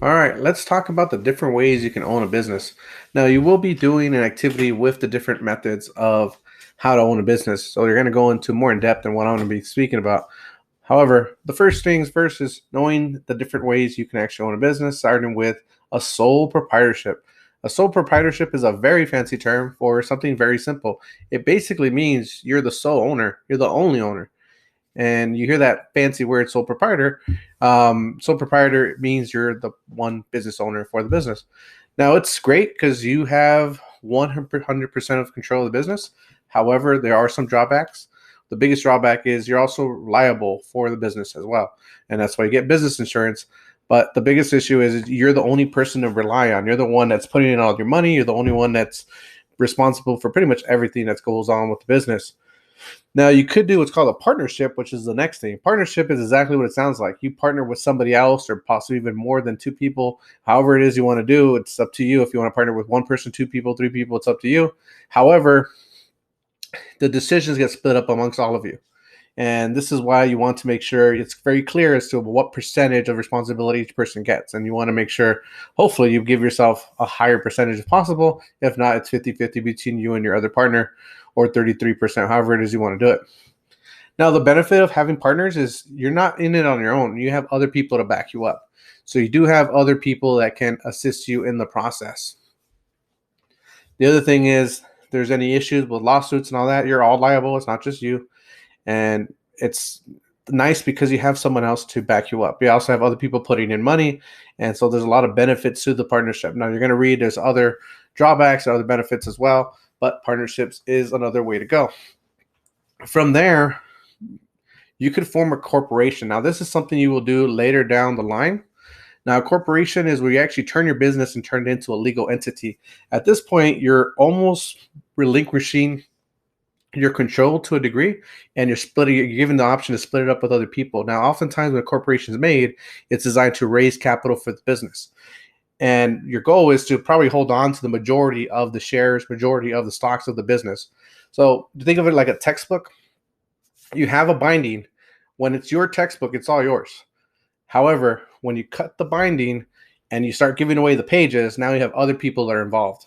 All right, let's talk about the different ways you can own a business. Now, you will be doing an activity with the different methods of how to own a business. So, you're going to go into more in depth than what I'm going to be speaking about. However, the first things first is knowing the different ways you can actually own a business, starting with a sole proprietorship. A sole proprietorship is a very fancy term for something very simple. It basically means you're the sole owner, you're the only owner. And you hear that fancy word sole proprietor. Sole proprietor means you're the one business owner for the business. Now it's great because you have 100% of control of the business. However, there are some drawbacks. The biggest drawback is you're also liable for the business as well, and that's why you get business insurance. But the biggest issue is you're the only person to rely on. You're the one that's putting in all your money. You're the only one that's responsible for pretty much everything that goes on with the business. Now, you could do what's called a partnership, which is the next thing. Partnership is exactly what it sounds like. You partner with somebody else, or possibly even more than two people. However, it is you want to do, it's up to you. If you want to partner with one person, two people, three people, it's up to you. However, the decisions get split up amongst all of you. And this is why you want to make sure it's very clear as to what percentage of responsibility each person gets. And you want to make sure, hopefully, you give yourself a higher percentage if possible. If not, it's 50-50 between you and your other partner, or 33%, however it is you want to do it. Now, the benefit of having partners is you're not in it on your own. You have other people to back you up. So you do have other people that can assist you in the process. The other thing is, there's any issues with lawsuits and all that, you're all liable. It's not just you. And it's nice because you have someone else to back you up. You also have other people putting in money, and so there's a lot of benefits to the partnership. Now, you're going to read there's other drawbacks and other benefits as well, but partnerships is another way to go. From there, you could form a corporation. Now, this is something you will do later down the line. Now, a corporation is where you actually turn your business and turn it into a legal entity. At this point, you're almost relinquishing your control to a degree, and you're given the option to split it up with other people. Now, oftentimes when a corporation is made, it's designed to raise capital for the business. And your goal is to probably hold on to the majority of the shares, majority of the stocks of the business. So think of it like a textbook. You have a binding. When it's your textbook, it's all yours. However, when you cut the binding and you start giving away the pages, now you have other people that are involved.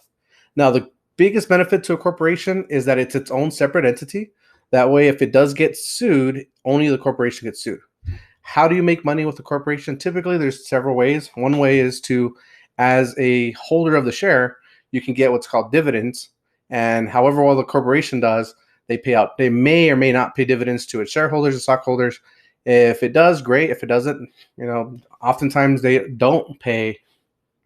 Now, the biggest benefit to a corporation is that it's its own separate entity. That way, if it does get sued, only the corporation gets sued. How do you make money with a corporation? Typically, there's several ways. One way is to, as a holder of the share, you can get what's called dividends. And however well the corporation does, they pay out. They may or may not pay dividends to its shareholders and stockholders. If it does, great. If it doesn't, oftentimes they don't pay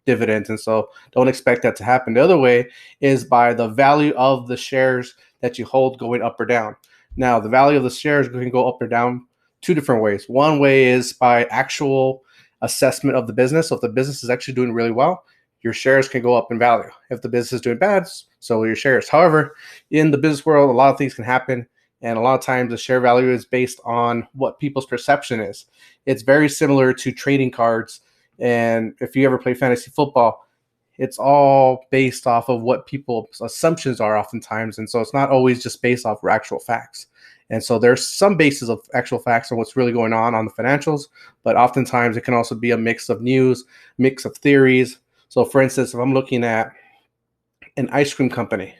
dividends, and so don't expect that to happen. The other way is by the value of the shares that you hold going up or down. Now, the value of the shares can go up or down two different ways. One way is by actual assessment of the business. So if the business is actually doing really well, your shares can go up in value. If the business is doing bad, so will your shares. However, in the business world, a lot of things can happen. And a lot of times the share value is based on what people's perception is. It's very similar to trading cards. And if you ever play fantasy football, it's all based off of what people's assumptions are oftentimes. And so it's not always just based off actual facts. And so there's some basis of actual facts on what's really going on the financials, but oftentimes it can also be a mix of news, mix of theories. So for instance, if I'm looking at an ice cream company,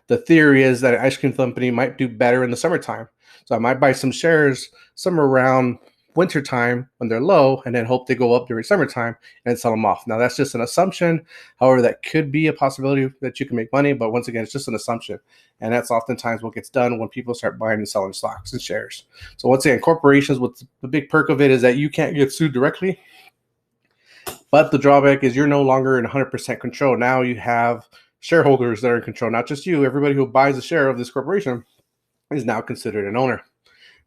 the theory is that an ice cream company might do better in the summertime. So I might buy some shares somewhere around wintertime when they're low, and then hope they go up during summertime and sell them off. Now, that's just an assumption. However, that could be a possibility that you can make money. But once again, it's just an assumption. And that's oftentimes what gets done when people start buying and selling stocks and shares. So once again, corporations, with the big perk of it is that you can't get sued directly. But the drawback is you're no longer in 100% control. Now you have shareholders that are in control, not just you. Everybody who buys a share of this corporation is now considered an owner.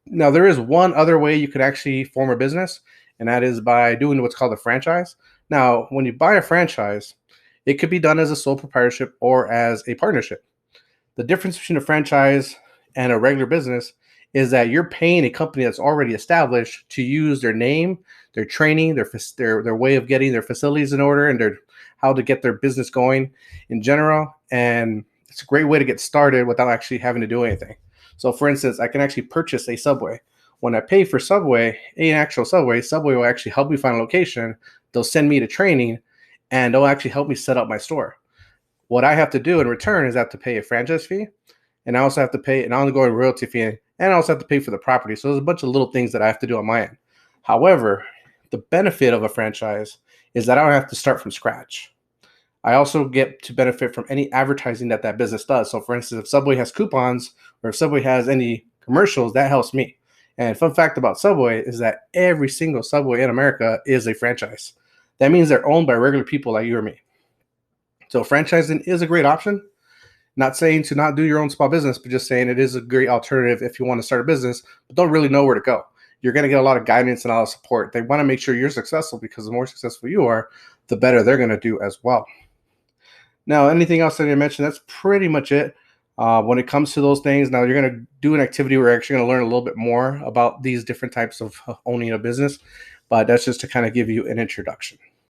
Now, there is one other way you could actually form a business, and that is by doing what's called a franchise. Now, when you buy a franchise, it could be done as a sole proprietorship or as a partnership. The difference between a franchise and a regular business is that you're paying a company that's already established to use their name, their training, their way of getting their facilities in order, and their how to get their business going in general. And it's a great way to get started without actually having to do anything. So for instance, I can actually purchase a Subway. When I pay for Subway, an actual Subway will actually help me find a location, They'll send me to training and they'll actually help me set up my store. What I have to do in return is I have to pay a franchise fee, and I also have to pay an ongoing royalty fee, and I also have to pay for the property. So there's a bunch of little things that I have to do on my end. However, the benefit of a franchise is that I don't have to start from scratch. I also get to benefit from any advertising that that business does. So, for instance, if Subway has coupons or if Subway has any commercials, that helps me. And fun fact about Subway is that every single Subway in America is a franchise. That means they're owned by regular people like you or me. So, franchising is a great option. Not saying to not do your own small business, but just saying it is a great alternative if you want to start a business, but don't really know where to go. You're going to get a lot of guidance and a lot of support. They want to make sure you're successful because the more successful you are, the better they're going to do as well. Now, anything else that I mentioned, that's pretty much it. When it comes to those things, now you're going to do an activity where you're actually going to learn a little bit more about these different types of owning a business, but that's just to kind of give you an introduction.